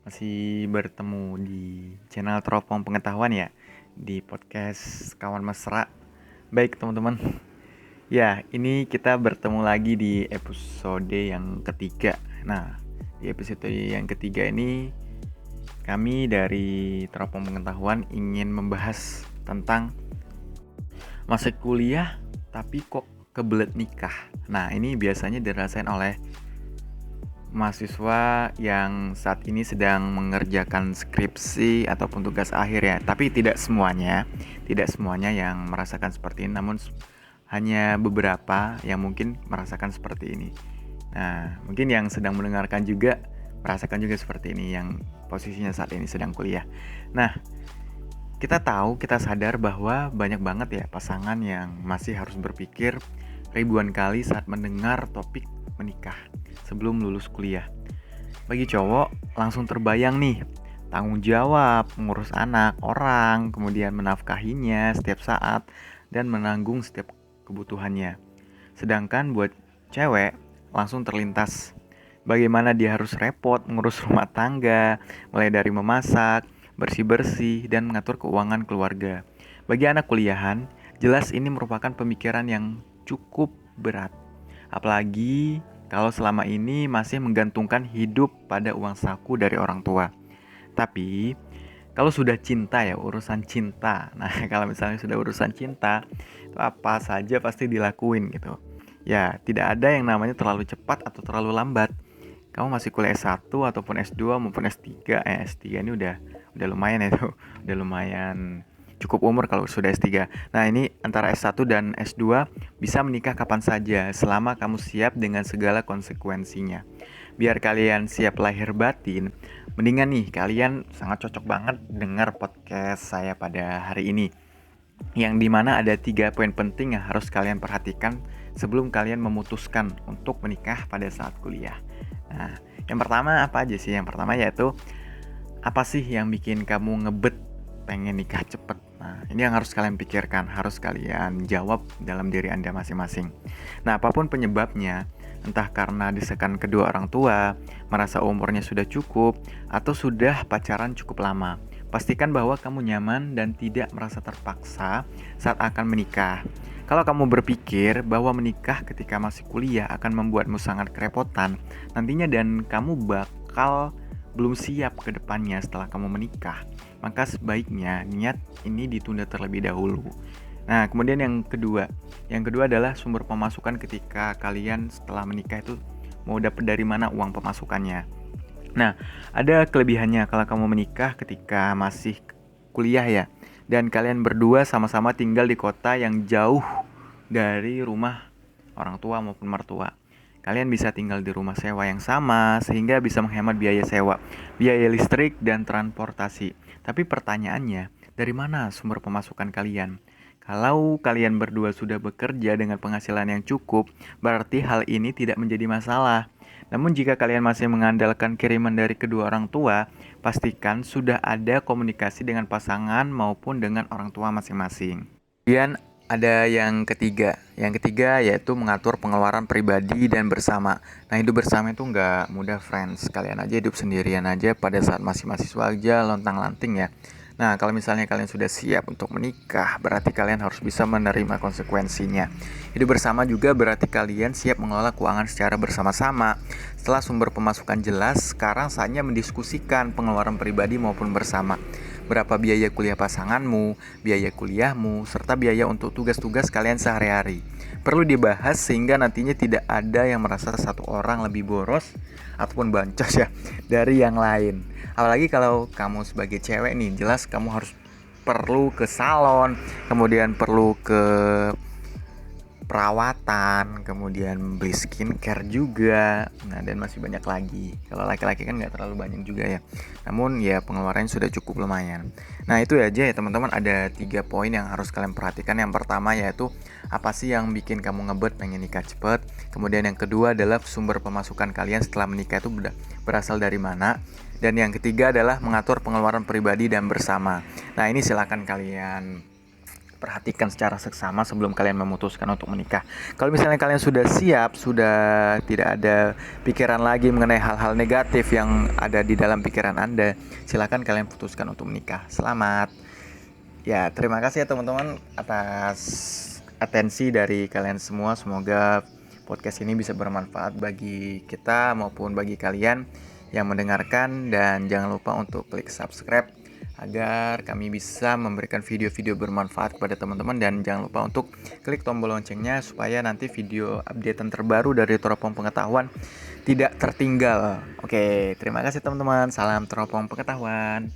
Masih bertemu di channel Teropong Pengetahuan ya, di podcast Kawan Mesra. Baik teman-teman, ya ini kita bertemu lagi di episode yang ketiga. Nah, di episode yang ketiga ini kami dari Teropong Pengetahuan ingin membahas tentang masa kuliah tapi kok kebelet nikah. Nah, ini biasanya dirasain oleh mahasiswa yang saat ini sedang mengerjakan skripsi ataupun tugas akhir ya. Tapi tidak semuanya yang merasakan seperti ini, namun hanya beberapa yang mungkin merasakan seperti ini. Nah, mungkin yang sedang mendengarkan juga merasakan juga seperti ini, yang posisinya saat ini sedang kuliah. Nah, kita sadar bahwa banyak banget ya pasangan yang masih harus berpikir ribuan kali saat mendengar topik menikah sebelum lulus kuliah. Bagi cowok, langsung terbayang nih tanggung jawab mengurus anak orang, kemudian menafkahinya setiap saat dan menanggung setiap kebutuhannya. Sedangkan buat cewek, langsung terlintas bagaimana dia harus repot mengurus rumah tangga, mulai dari memasak, bersih-bersih, dan mengatur keuangan keluarga. Bagi anak kuliahan, jelas ini merupakan pemikiran yang cukup berat. Apalagi kalau selama ini masih menggantungkan hidup pada uang saku dari orang tua. Tapi kalau sudah cinta ya, urusan cinta. Nah, kalau misalnya sudah urusan cinta, itu apa saja pasti dilakuin gitu. Ya, tidak ada yang namanya terlalu cepat atau terlalu lambat. Kamu masih kuliah S1 ataupun S2 maupun S3. S3 ini udah lumayan ya tuh. Udah lumayan cukup umur kalau sudah S3. Nah, ini antara S1 dan S2 bisa menikah kapan saja selama kamu siap dengan segala konsekuensinya. Biar kalian siap lahir batin, mendingan nih kalian sangat cocok banget dengar podcast saya pada hari ini. Yang dimana ada 3 poin penting yang harus kalian perhatikan sebelum kalian memutuskan untuk menikah pada saat kuliah. Nah, yang pertama apa aja sih? Yang pertama yaitu, apa sih yang bikin kamu ngebet pengen nikah cepet? Nah, ini yang harus kalian pikirkan, harus kalian jawab dalam diri Anda masing-masing. Nah, apapun penyebabnya, entah karena desakan kedua orang tua, merasa umurnya sudah cukup, atau sudah pacaran cukup lama, pastikan bahwa kamu nyaman dan tidak merasa terpaksa saat akan menikah. Kalau kamu berpikir bahwa menikah ketika masih kuliah akan membuatmu sangat kerepotan nantinya dan kamu bakal belum siap ke depannya setelah kamu menikah, maka sebaiknya niat ini ditunda terlebih dahulu. Nah, kemudian yang kedua adalah sumber pemasukan ketika kalian setelah menikah itu mau dapat dari mana uang pemasukannya. Nah, ada kelebihannya kalau kamu menikah ketika masih kuliah ya, dan kalian berdua sama-sama tinggal di kota yang jauh dari rumah orang tua maupun mertua. Kalian bisa tinggal di rumah sewa yang sama sehingga bisa menghemat biaya sewa, biaya listrik, dan transportasi. Tapi pertanyaannya, dari mana sumber pemasukan kalian? Kalau kalian berdua sudah bekerja dengan penghasilan yang cukup, berarti hal ini tidak menjadi masalah. Namun jika kalian masih mengandalkan kiriman dari kedua orang tua, pastikan sudah ada komunikasi dengan pasangan maupun dengan orang tua masing-masing. Kemudian ada yang ketiga. Yang ketiga yaitu mengatur pengeluaran pribadi dan bersama. Nah, hidup bersama itu nggak mudah, friends. Kalian aja hidup sendirian aja pada saat masih mahasiswa aja lontang-lanting ya. Nah, kalau misalnya kalian sudah siap untuk menikah, berarti kalian harus bisa menerima konsekuensinya. Hidup bersama juga berarti kalian siap mengelola keuangan secara bersama-sama. Setelah sumber pemasukan jelas, sekarang saatnya mendiskusikan pengeluaran pribadi maupun bersama. Berapa biaya kuliah pasanganmu, biaya kuliahmu, serta biaya untuk tugas-tugas kalian sehari-hari. Perlu dibahas sehingga nantinya tidak ada yang merasa satu orang lebih boros ataupun bancos ya dari yang lain. Apalagi kalau kamu sebagai cewek nih, jelas kamu harus perlu ke salon, kemudian perlu ke perawatan, kemudian beli skincare juga. Nah, dan masih banyak lagi. Kalau laki-laki kan nggak terlalu banyak juga ya. Namun ya pengeluarannya sudah cukup lumayan. Nah, itu aja ya teman-teman, ada 3 poin yang harus kalian perhatikan. Yang pertama yaitu, apa sih yang bikin kamu ngebet pengen nikah cepet. Kemudian yang kedua adalah sumber pemasukan kalian setelah menikah itu berasal dari mana. Dan yang ketiga adalah mengatur pengeluaran pribadi dan bersama. Nah, ini silakan kalian perhatikan secara seksama sebelum kalian memutuskan untuk menikah. Kalau misalnya kalian sudah siap, sudah tidak ada pikiran lagi mengenai hal-hal negatif yang ada di dalam pikiran Anda, silakan kalian putuskan untuk menikah. Selamat. Ya, terima kasih ya teman-teman atas atensi dari kalian semua. Semoga podcast ini bisa bermanfaat bagi kita maupun bagi kalian yang mendengarkan, dan jangan lupa untuk klik subscribe agar kami bisa memberikan video-video bermanfaat kepada teman-teman, dan jangan lupa untuk klik tombol loncengnya supaya nanti video updatean terbaru dari Teropong Pengetahuan tidak tertinggal. Oke, terima kasih teman-teman. Salam Teropong Pengetahuan.